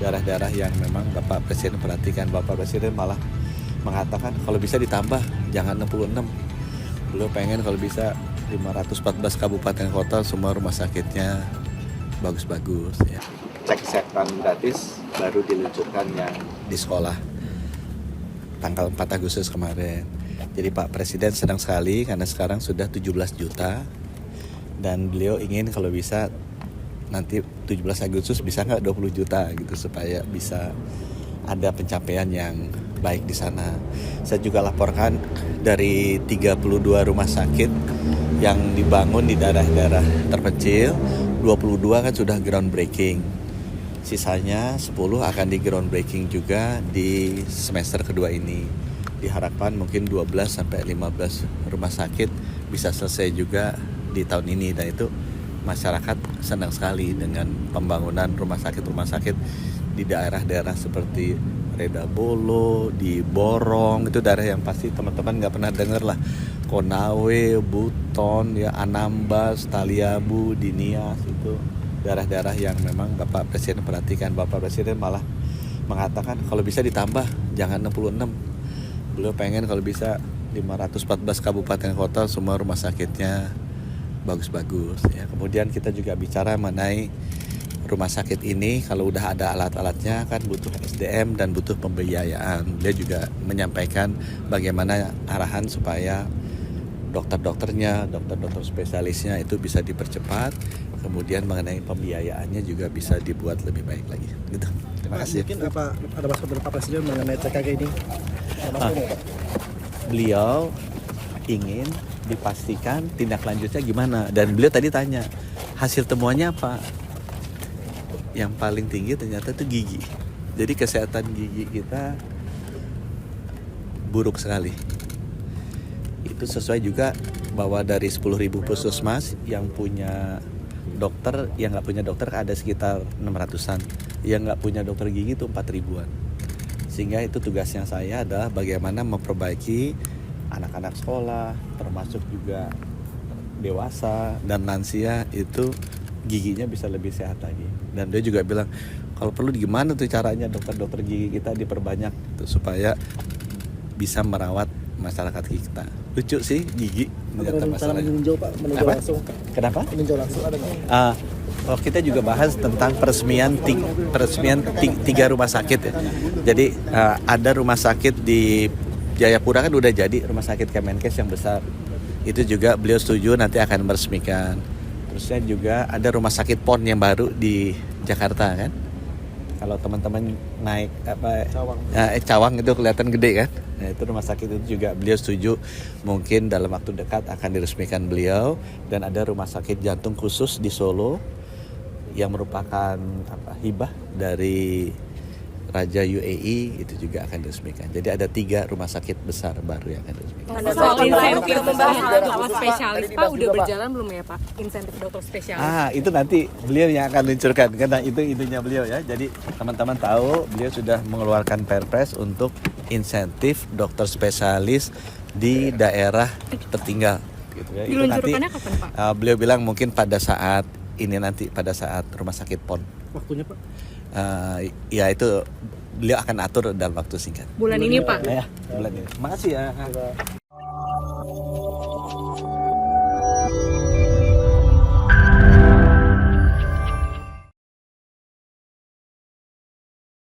daerah-daerah yang memang Bapak Presiden perhatikan. Bapak Presiden malah mengatakan kalau bisa ditambah, jangan 66. Beliau pengen kalau bisa 514 kabupaten kota semua rumah sakitnya bagus-bagus ya. Cek kesehatan gratis baru diluncurkan yang di sekolah tanggal 4 Agustus kemarin. Jadi Pak Presiden senang sekali karena sekarang sudah 17 juta dan beliau ingin kalau bisa nanti 17 Agustus bisa nggak 20 juta gitu supaya bisa ada pencapaian yang baik di sana. Saya juga laporkan dari 32 rumah sakit yang dibangun di daerah-daerah terpencil, 22 kan sudah groundbreaking. Sisanya 10 akan di groundbreaking juga di semester kedua ini. Diharapkan mungkin 12 sampai 15 rumah sakit bisa selesai juga di tahun ini, dan itu masyarakat senang sekali dengan pembangunan rumah sakit di daerah-daerah seperti Redabolo, di Borong, itu daerah yang pasti teman-teman nggak pernah dengar lah. Konawe, Buton, ya Anambas, Taliabu, Dinias, itu daerah-daerah yang memang Bapak Presiden perhatikan. Bapak Presiden malah mengatakan kalau bisa ditambah, jangan 66. Beliau pengen kalau bisa 514 kabupaten kota semua rumah sakitnya bagus-bagus ya. Kemudian kita juga bicara mengenai rumah sakit ini, kalau udah ada alat-alatnya kan butuh SDM dan butuh pembiayaan. Dia juga menyampaikan bagaimana arahan supaya dokter-dokternya, dokter-dokter spesialisnya itu bisa dipercepat. Kemudian mengenai pembiayaannya juga bisa dibuat lebih baik lagi. Gitu. Terima kasih. Mungkin ada maksud dari Pak Presiden mengenai TKG ini? Beliau ingin dipastikan tindak lanjutnya gimana, dan beliau tadi tanya hasil temuannya apa. Yang paling tinggi ternyata itu gigi. Jadi kesehatan gigi kita buruk sekali. Itu sesuai juga bahwa dari 10.000 puskesmas yang punya dokter, yang nggak punya dokter ada sekitar 600-an. Yang nggak punya dokter gigi itu 4.000-an. Sehingga itu tugasnya saya adalah bagaimana memperbaiki anak-anak sekolah, termasuk juga dewasa dan lansia itu giginya bisa lebih sehat lagi. Dan dia juga bilang kalau perlu gimana tuh caranya dokter-dokter gigi kita diperbanyak tuh, supaya bisa merawat masyarakat kita. Lucu sih gigi. Ada rencana meninjau Pak, meninjau langsung. Kenapa? Meninjau langsung ada nggak? Kita juga bahas tentang peresmian tiga rumah sakit ya. Jadi ada rumah sakit di Jayapura kan udah jadi rumah sakit Kemenkes yang besar. Itu juga beliau setuju nanti akan meresmikan. Terusnya juga ada rumah sakit PON yang baru di Jakarta kan. Kalau teman-teman naik Cawang itu kelihatan gede kan. Nah, itu rumah sakit itu juga beliau setuju mungkin dalam waktu dekat akan diresmikan beliau. Dan ada rumah sakit jantung khusus di Solo yang merupakan hibah dari Raja UAE, itu juga akan diresmikan. Jadi ada 3 rumah sakit besar baru yang akan diresmikan. Soal insentif membahas dokter spesialis Pak, udah berjalan belum ya Pak? Insentif dokter spesialis. Itu nanti beliau yang akan luncurkan karena itu intinya beliau ya. Jadi teman-teman tahu beliau sudah mengeluarkan Perpres untuk insentif dokter spesialis di daerah tertinggal. Gitu ya. Diluncurkannya kapan Pak? Beliau bilang mungkin pada saat ini nanti, pada saat rumah sakit PON. Waktunya Pak? Ya itu beliau akan atur dalam waktu singkat. Bulan ini Pak? Ya, bulan ini. Makasih ya.